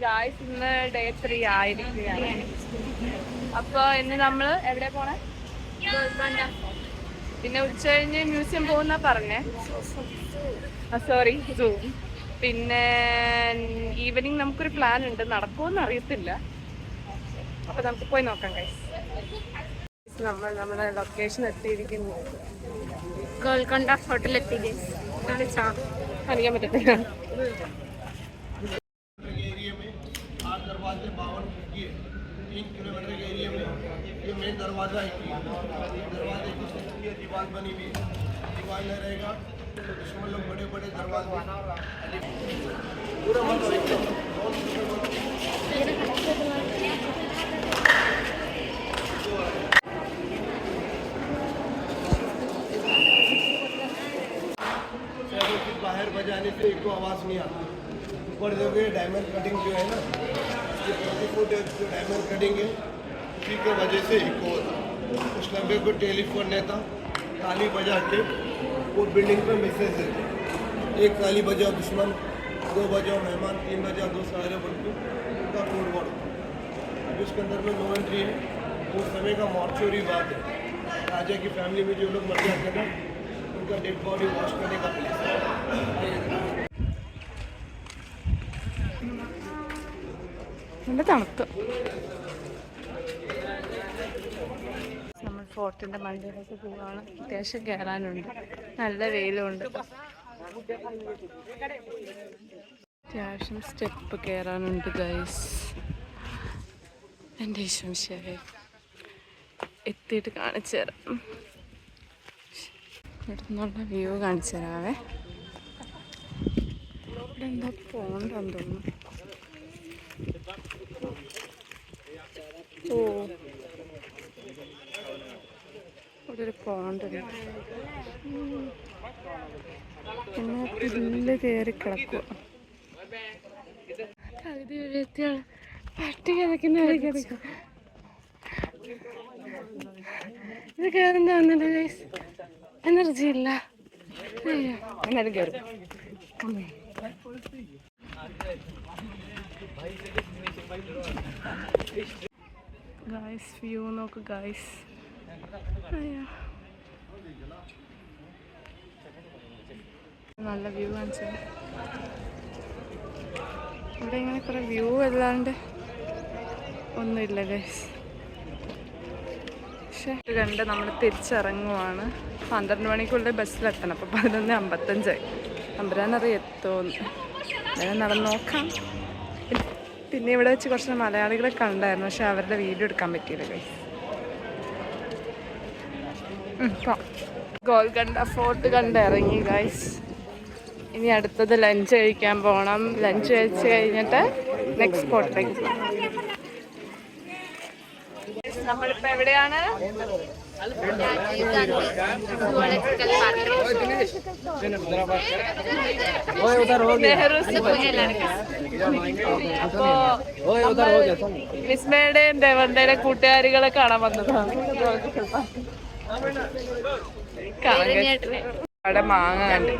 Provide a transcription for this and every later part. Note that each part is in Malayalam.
ഗായ്സ് ഇന്ന് ഡേ 3 ആയിരിക്കുകയാണ്. അപ്പൊ ഇന്ന് നമ്മള് എവിടെ പോണേ? പിന്നെ ഉച്ച കഴിഞ്ഞ് മ്യൂസിയം പോകുന്ന പറഞ്ഞേ. സോറി, സൂ. പിന്നെ ഈവനിങ് നമുക്കൊരു പ്ലാൻ ഉണ്ട്, നടക്കുമെന്ന് അറിയത്തില്ല. അപ്പൊ നമുക്ക് പോയി നോക്കാം ഗൈസ്. നമ്മൾ നമ്മുടെ ലൊക്കേഷൻ എത്തിയിരിക്കുന്നു. ഗോൽക്കൊണ്ട ഹോട്ടൽ എത്തി കാണിക്കാൻ പറ്റത്തില്ല. दरवाजे 52 फुट की 3 किलोमीटर के एरिया में ये मेन दरवाजा है। दरवाजे की ये दीवार बनी हुई है, दीवार में रहेगा दुश्मन लोग बड़े बड़े दरवाजे पूरा बाहर बजाने से एक आवाज़ नहीं आता। ऊपर देखिए डायमंड कटिंग जो है ना, ये 40 फुट जो डायमंड कटिंग है उसी की वजह से एक होता। उस लंबे को टेलीफोन नहीं था, ताली बजा के वो बिल्डिंग पे मैसेज देते। एक ताली बजाओ दुश्मन, 2 बजाओ मेहमान, 3 बजाओ दोस्त आ रहे बोल के उनका कोड वर्ड। अभी उसके अंदर में नो एंट्री है। वो समय का मॉर्चुरी बात है। राजा की फैमिली में जो लोग मर जाते हैं उनका डेड बॉडी वॉश करने का प्लेस है। നല്ല തണുത്ത്. നമ്മൾ ഫോർട്ടിന്റെ മണ്ടയിലേക്ക് പോവാണ്. അത്യാവശ്യം കയറാനുണ്ട്, നല്ല വെയിലുണ്ട്. അത്യാവശ്യം സ്റ്റെപ്പ് കയറാനുണ്ട് ഗൈസ്. എൻ്റെ ശംശയെ എത്തിയിട്ട് കാണിച്ചു തരാം. ഇവിടെ നിന്നുള്ള വ്യൂ കാണിച്ചു തരാവേ. ഇവിടെ എന്താ പോണ്ടെന്ന് തോന്നുന്നു. ഓ, ഇവിടെ ഒരു പോണ്ടുണ്ട്. പിന്നെ പുല്ല് കയറി കിടക്കുക. കവിത എഴുത്തിയാണ് പട്ടി കിടക്കുന്ന ഇത് കയറുന്ന വന്നില്ല ഗൈസ്. എനർജി ഇല്ല. എന്നാലും കയറും. ഗായ്സ് വ്യൂ നോക്ക് ഗായ്സ്. നല്ല വ്യൂ കാണിച്ചാൽ ഇവിടെ ഇങ്ങനെ കുറെ വ്യൂ അല്ലാണ്ട് ഒന്നുമില്ല ഗൈസ്. പക്ഷെ കണ്ട് നമ്മൾ തിരിച്ചിറങ്ങുവാണ്. 12 മണിക്കുള്ളിൽ ബസ്സിലെത്തണം. അപ്പോൾ 11:55. നമ്പരാനറിയാം എത്തുമെന്ന്. അങ്ങനെ നടന്ന് നോക്കാം. പിന്നെ ഇവിടെ വെച്ച് കുറച്ച് മലയാളികളെ കണ്ടായിരുന്നു, പക്ഷെ അവരുടെ വീഡിയോ എടുക്കാൻ പറ്റിയില്ല ഗൈസ്. ഗോൽക്കൊണ്ട ഫോർട്ട് കണ്ട് ഇറങ്ങി ഗൈസ്. ഇനി അടുത്തത് ലഞ്ച് കഴിക്കാൻ പോകണം. ലഞ്ച് കഴിച്ച് കഴിഞ്ഞിട്ട് നെക്സ്റ്റ് സ്പോട്ടിലേക്ക് പോകാം. നമ്മളിപ്പോൾ എവിടെയാണ്? വിസ്മയുടെയും ദേവണ്ടയുടെ കൂട്ടുകാരികളെ കാണാൻ വന്നതാണ്. അവിടെ മാങ്ങ കണ്ട്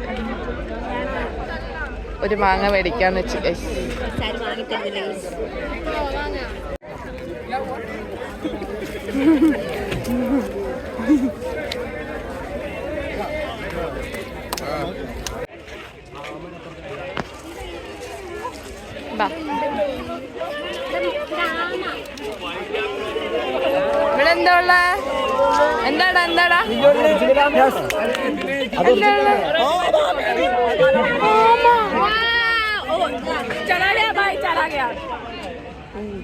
ഒരു മാങ്ങ മേടിക്കാന്ന് വെച്ചു ഗൈസ്. ഇവിടെ എന്താ ഉള്ള? എന്താടാ എന്താടാ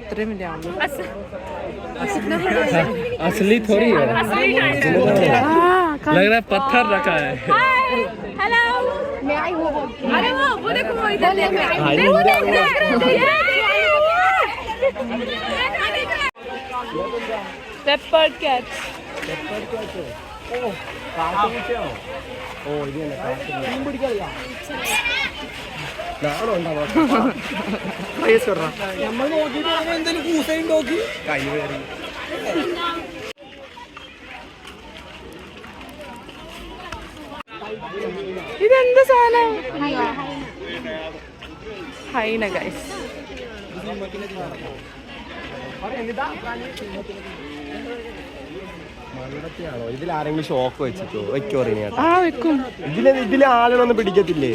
इतने में असली थोड़ी है, लग रहा है पत्थर रखा है। हेलो, मैं आई हूँ। अरे वो देखो, वो इधर देख रहे हैं। वो देख रहे हैं। Leopard cat. ഓ കാട്ടുപൂച്ചയോ? ഓ ഇത് തന്നെ കാട്ടുപൂച്ച. മീൻ പിടിക്കാറില്ല. നാളെ ഉണ്ടാവാം. നമ്മൾ നോക്കിയിട്ട് എന്തെങ്കിലും കൂസയും നോക്കി കൈ കയറി. ഇതെന്താ സാധനം? ഹൈന ഗൈസ്. മണ്ടത്തിയാണോ ഇതിൽ ആരെങ്കിലും ഷോക്ക് വെച്ചിട്ടോ വെക്കോ ആ വെക്കും. ഇതിലെ ആളുകളൊന്നും പിടിക്കത്തില്ലേ?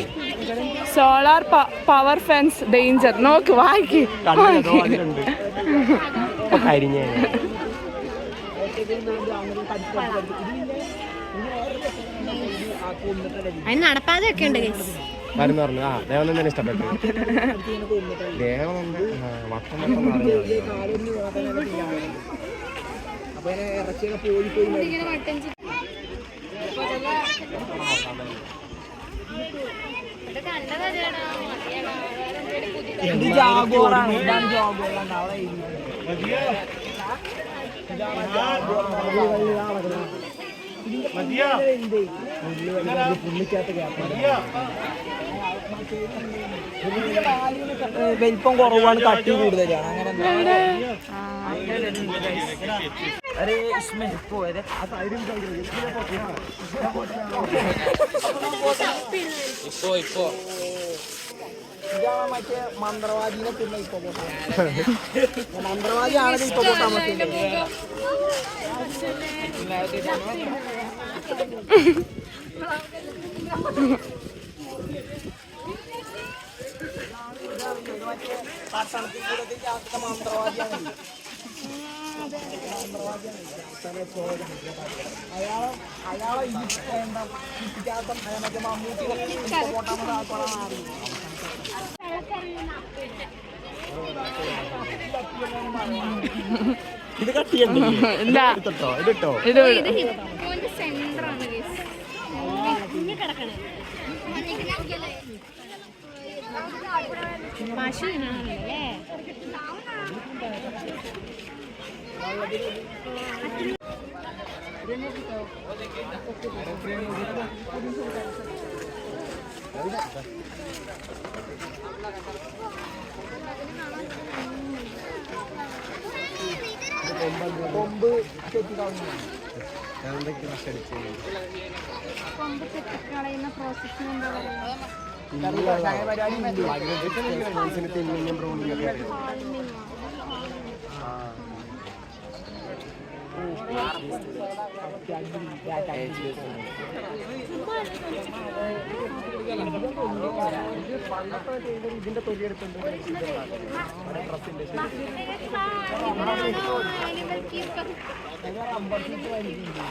Solar power fence danger. നോക്ക് വായിക്ക്. കരിഞ്ഞേ അതിന് നടപ്പാതെയൊക്കെ ഉണ്ട് മരുന്ന് പറഞ്ഞു. ആ ദേവൻ തന്നെ ഇഷ്ടപ്പെട്ടു. ദേവൻ വട്ടം വലിപ്പം കുറവാണ്, കട്ടി കൂടുതലാണ്. അങ്ങനെ മറ്റേ മന്ത്രവാദിനെ പിന്നെ ഇപ്പൊ മന്ത്രവാദിയാണെങ്കിൽ ഇപ്പൊ കൂട്ടാൻ പറ്റില്ല. മന്ത്രവാദിയാണ് അയാളെ മറ്റേ മമ്മൂട്ടി ഇത് കട്ടിയുണ്ടോ? ഇതിട്ടോ കൊമ്പ് ചെത്തിക്കളയുന്ന പ്രോസസ്സിംഗ് ഇതിന്റെ തൊലിയെടുത്തുണ്ട്.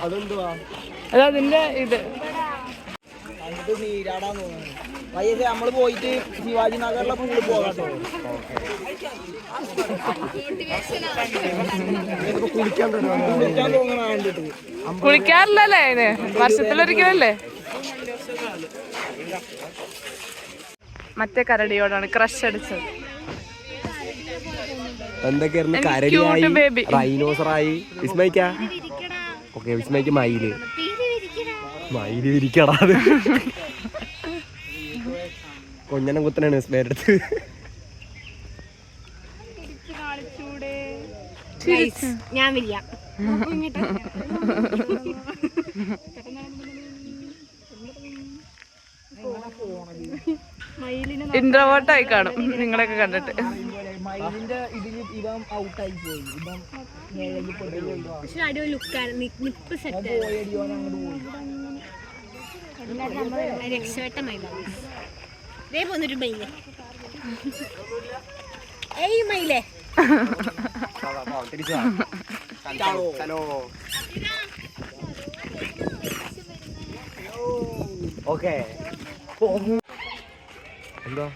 അതെന്തുവാ? അതതിന്റെ ഇത് നീരാടാൻ തോന്നുന്നു. വൈകിട്ട് നമ്മള് പോയിട്ട് ശിവാജി നഗറിലെ പൂളിൽ പോകാട്ടോ. കുളിക്കാൻ തോന്നണ കണ്ടിട്ട് കുളിക്കാറില്ലല്ലേ അതിന്? വർഷത്തിലൊരിക്കലല്ലേ? മറ്റേ കരടിയോടാണ് ക്രഷ് അടിച്ചത്. എന്തൊക്കെയായിരുന്നു? cute കരടിയായി, baby. റൈനോസറായി, വിസ്മയിക്ക. ഓക്കെ, വിസ്മയിക്ക് മയില് വിരിക്കടാ. അത് കൊഞ്ഞനം കുത്തനാണ് വിസ്മയുടെ അടുത്ത്. ഞാൻ വരിക. ഇൻട്രോവേർട്ടായി കാണും നിങ്ങളെയൊക്കെ കണ്ടിട്ട്. മയിലിന്റെ ഇതില് ഇവൻ ഔട്ടായി പോയി. ഇവൻ പക്ഷെ അടിപൊളി ലുക്കാണ്. നിപ്പ് സെറ്റ് പോയടിയോൻ അങ്ങോട്ട് പോയി. രക്ഷപ്പെട്ട മയിലാണ്. ഇതേ പോന്നൊരു മയില്. ഏയ് മയിലേ. ഓക്കെ എന്താ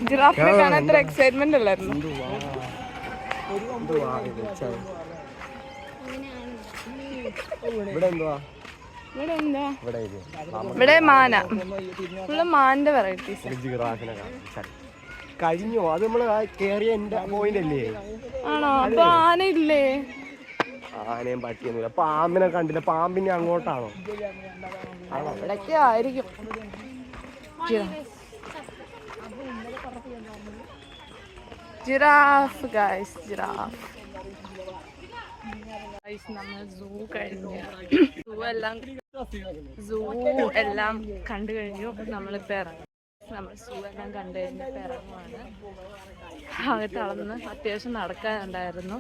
ജിറാഫിനെ കാണാൻ എത്ര എക്സൈറ്റ്മെന്റ് അല്ലായിരുന്നു. ഇവിടെ എന്തുവാ? ഇവിടെ എന്താ? ഇവിടെ ഇവിടെ മാന. Full മാന്റെ varieties. ജിറാഫിനെ കഴിഞ്ഞോ? അത് നമ്മള് കേറിയ എന്റെ പോയിന്റ് അല്ലേ? ആണോ? അപ്പൊ ആനയില്ലേ? ആനയും പട്ടിയൊന്നുമില്ല. പാമ്പിനെ കണ്ടില്ല. പാമ്പിനെ അങ്ങോട്ടാണോ? അവിടൊക്കെ ആയിരിക്കും. Giraffe guys, giraffe. നമ്മൾ സൂ കഴിഞ്ഞു. സൂ എല്ലാം കണ്ടു കഴിഞ്ഞു. നമ്മളിപ്പോ ഇറങ്ങും. നമ്മൾ സൂ എല്ലാം കണ്ടു കഴിഞ്ഞിട്ട് ഇറങ്ങുവാണ്. ഭാഗത്ത് അളന്ന് അത്യാവശ്യം നടക്കാനുണ്ടായിരുന്നു.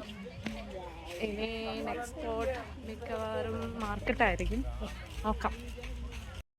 ഇനി നെക്സ്റ്റ് സ്പോട്ട് മിക്കവാറും മാർക്കറ്റായിരിക്കും. നോക്കാം.